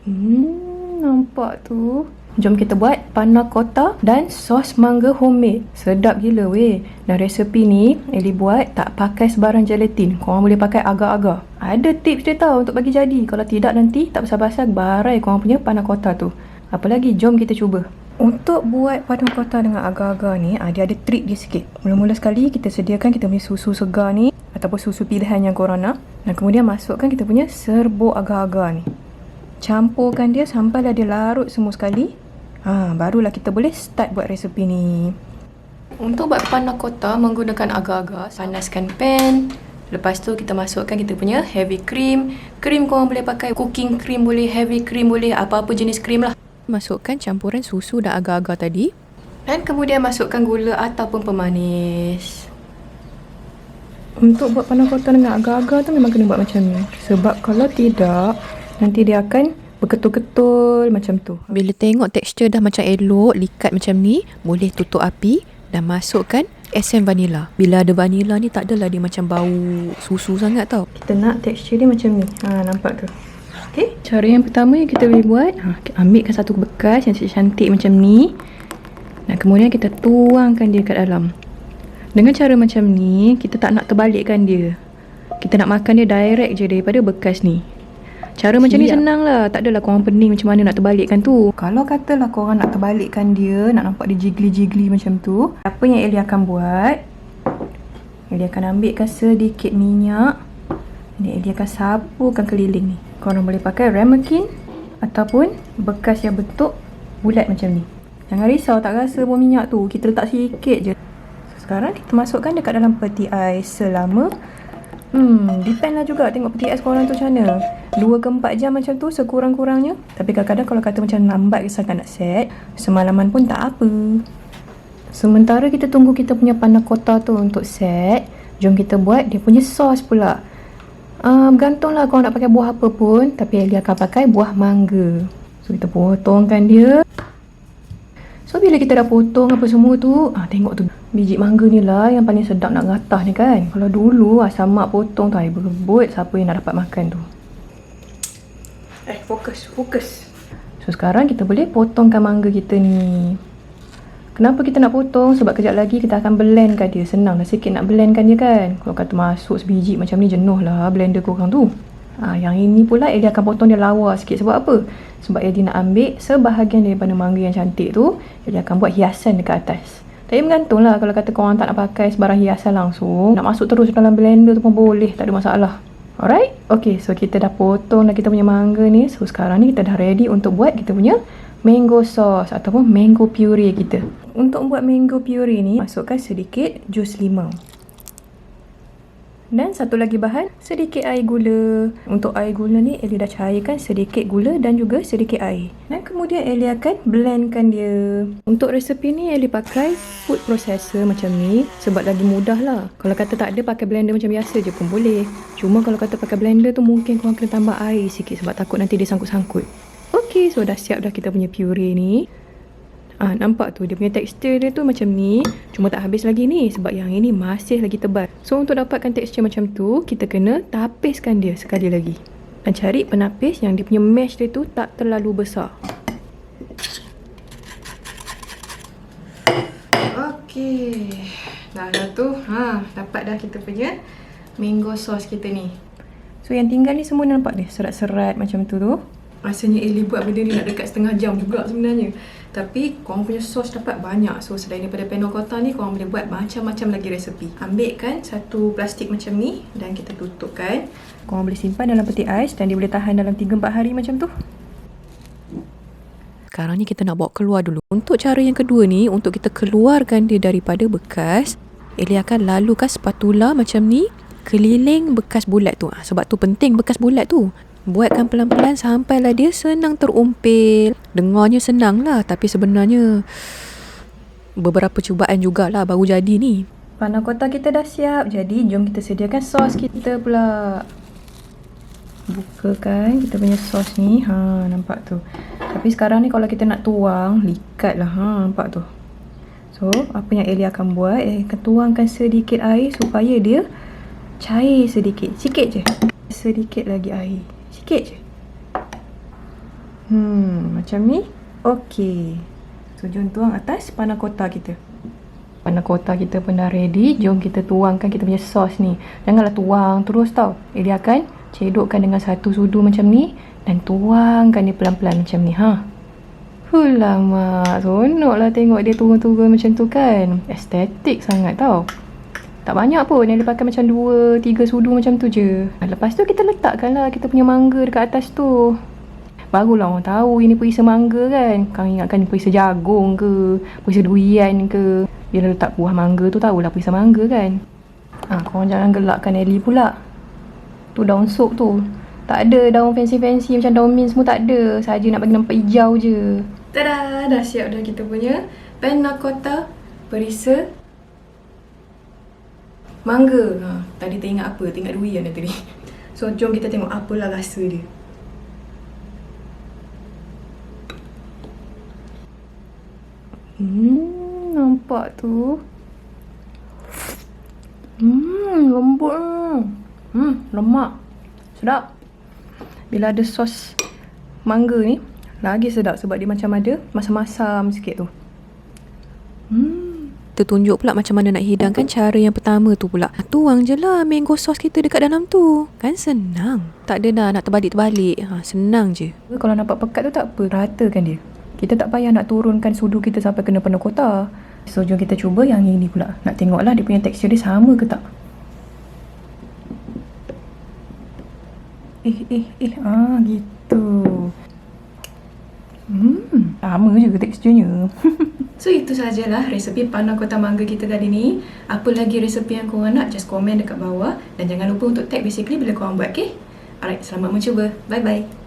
Nampak tu. Jom kita buat panna cotta dan sos mangga homemade. Sedap gila weh. Dan resepi ni Ellie buat tak pakai sebarang gelatin. Korang boleh pakai agar-agar. Ada tips dia tau untuk bagi jadi. Kalau tidak nanti tak pasal-pasal barai korang punya panna cotta tu. Apa lagi? Jom kita cuba. Untuk buat panna cotta dengan agar-agar ni, dia ada trik dia sikit. Mula-mula sekali kita sediakan kita punya susu segar ni ataupun susu pilihan yang korang nak. Dan kemudian masukkan kita punya serbuk agar-agar ni. Campurkan dia sampailah dia larut semua sekali. Barulah kita boleh start buat resepi ni. Untuk buat panna cotta menggunakan agar-agar, panaskan pan. Lepas tu kita masukkan kita punya heavy cream. Cream korang boleh pakai cooking cream boleh, heavy cream boleh, apa-apa jenis cream lah. Masukkan campuran susu dan agar-agar tadi. Dan kemudian masukkan gula ataupun pemanis. Untuk buat panna cotta dengan agar-agar tu memang kena buat macam ni. Sebab kalau tidak, nanti dia akan berketul-ketul macam tu. Bila tengok tekstur dah macam elok, likat macam ni, boleh tutup api dan masukkan esen vanila. Bila ada vanila ni tak adalah dia macam bau susu sangat tau. Kita nak tekstur dia macam ni. Nampak tu. Okey, cara yang pertama yang kita boleh buat, ambilkan satu bekas yang cantik macam ni. Dan kemudian kita tuangkan dia kat dalam. Dengan cara macam ni, kita tak nak terbalikkan dia. Kita nak makan dia direct je daripada bekas ni. Cara macam ni senang lah. Tak adalah korang pening macam mana nak terbalikkan tu. Kalau katalah korang nak terbalikkan dia, nak nampak dia jiggly-jiggly macam tu, apa yang Ellie akan buat, Ellie akan ambilkan sedikit minyak. Dan Ellie akan sapukan keliling ni. Korang boleh pakai ramekin ataupun bekas yang bentuk bulat macam ni. Jangan risau tak rasa bau minyak tu. Kita letak sikit je. Sekarang kita masukkan dekat dalam peti ais selama depend lah juga tengok peti ais korang tu macam mana. 2 ke 4 jam macam tu sekurang-kurangnya. Tapi kadang-kadang kalau kata macam lambat sangat nak set, semalaman pun tak apa. Sementara kita tunggu kita punya panna cotta tu untuk set, jom kita buat dia punya sos pula. Bergantunglah korang nak pakai buah apa pun, tapi Ellie akan pakai buah mangga. So kita potongkan dia. So bila kita dah potong apa semua tu, tengok tu, biji mangga ni lah yang paling sedap nak ngatah ni kan. Kalau dulu asam mak potong tu, berebut siapa yang nak dapat makan tu. Fokus. So sekarang kita boleh potongkan mangga kita ni. Kenapa kita nak potong? Sebab kejap lagi kita akan blendkan dia. Senang dah sikit nak blendkan dia kan. Kalau kata masuk sebiji macam ni, jenuh lah blender korang tu. Yang ini pula Ellie akan potong dia lawa sikit. Sebab apa? Sebab Ellie nak ambil sebahagian daripada mangga yang cantik tu, Ellie akan buat hiasan dekat atas. Tapi bergantung lah. Kalau kata korang tak nak pakai sebarang hiasan langsung, nak masuk terus dalam blender tu pun boleh, tak ada masalah. Alright? Okay, so kita dah potong dah kita punya mangga ni. So sekarang ni kita dah ready untuk buat kita punya mango sauce ataupun mango puree kita. Untuk buat mango puree ni, masukkan sedikit jus limau. Dan satu lagi bahan, sedikit air gula. Untuk air gula ni, Ellie dah cairkan sedikit gula dan juga sedikit air. Dan kemudian Ellie akan blendkan dia. Untuk resepi ni, Ellie pakai food processor macam ni sebab lagi mudah lah. Kalau kata tak ada, pakai blender macam biasa je pun boleh. Cuma kalau kata pakai blender tu, mungkin korang kena tambah air sikit sebab takut nanti dia sangkut-sangkut. Okay, so dah siap dah kita punya puree ni. Nampak tu dia punya tekstur dia tu macam ni. Cuma tak habis lagi ni sebab yang ini masih lagi tebal. So untuk dapatkan tekstur macam tu, kita kena tapiskan dia sekali lagi. Dan cari penapis yang dia punya mesh dia tu tak terlalu besar. Okay, dah tu. Dapat dah kita punya mango sauce kita ni. So yang tinggal ni semua nampak dia serat-serat macam tu. Rasanya Ellie buat benda ni nak dekat setengah jam juga sebenarnya. Tapi korang punya sos dapat banyak. So selain daripada panna cotta ni, korang boleh buat macam-macam lagi resepi. Ambilkan satu plastik macam ni dan kita tutupkan. Korang boleh simpan dalam peti ais dan dia boleh tahan dalam 3-4 hari macam tu. Sekarang ni kita nak bawa keluar dulu. Untuk cara yang kedua ni, untuk kita keluarkan dia daripada bekas, Ellie akan lalukan spatula macam ni keliling bekas bulat tu. Sebab tu penting bekas bulat tu. Buatkan pelan-pelan sampailah dia senang terumpil. Dengarnya senang lah, tapi sebenarnya beberapa cubaan jugalah baru jadi ni. Panna cotta kita dah siap. Jadi jom kita sediakan sos kita pula. Bukakan kita punya sos ni. Nampak tu. Tapi sekarang ni kalau kita nak tuang, likat lah. Nampak tu. So apa yang Ellie akan buat, Ellie akan tuangkan sedikit air supaya dia cair sedikit. Sikit je. Sedikit lagi air. Sikit je. Macam ni. Okey. So, jom tuang atas panna cotta kita. Panna cotta kita pun dah ready. Jom kita tuangkan kita punya sos ni. Janganlah tuang terus tau. Dia akan cedokkan dengan satu sudu macam ni. Dan tuangkan dia pelan-pelan macam ni. Lama. Seronok lah tengok dia turun-turun macam tu kan. Estetik sangat tau. Tak banyak pun. Yang dia pakai macam 2-3 sudu macam tu je. Lepas tu kita letakkanlah kita punya mangga dekat atas tu. Barulah orang tahu ini perisa mangga kan. Kau ingatkan perisa jagung ke, perisa durian ke. Bila letak buah mangga tu tahulah perisa mangga kan. Korang jangan gelakkan Ellie pula. Tu daun sup tu. Tak ada daun fancy-fancy macam daun mint semua tak ada. Saja nak bagi nampak hijau je. Tada! Dah siap dah kita punya panna cotta perisa mangga. Tadi teringat apa? Teringat durian dah tadi. So jom kita tengok apalah rasa dia. Nampak tu. Lembut. Lemak. Sedap. Bila ada sos mangga ni, lagi sedap sebab dia macam ada masam-masam sikit tu. Tertunjuk pula macam mana nak hidangkan cara yang pertama tu pula. Tuang je lah mango sauce kita dekat dalam tu. Kan senang. Tak ada dah nak terbalik-terbalik. Senang je. Kalau nampak pekat tu tak apa. Ratakan dia. Kita tak payah nak turunkan sudu kita sampai kena panna cotta. So jom kita cuba yang ini pula. Nak tengoklah dia punya tekstur dia sama ke tak. Gitu. Sama je ke teksturnya. So itu sajalah resepi panna cotta mangga kita kali ni. Apa lagi resepi yang korang nak, just komen dekat bawah. Dan jangan lupa untuk tag basically bila korang buat, okay? Alright, selamat mencuba. Bye-bye.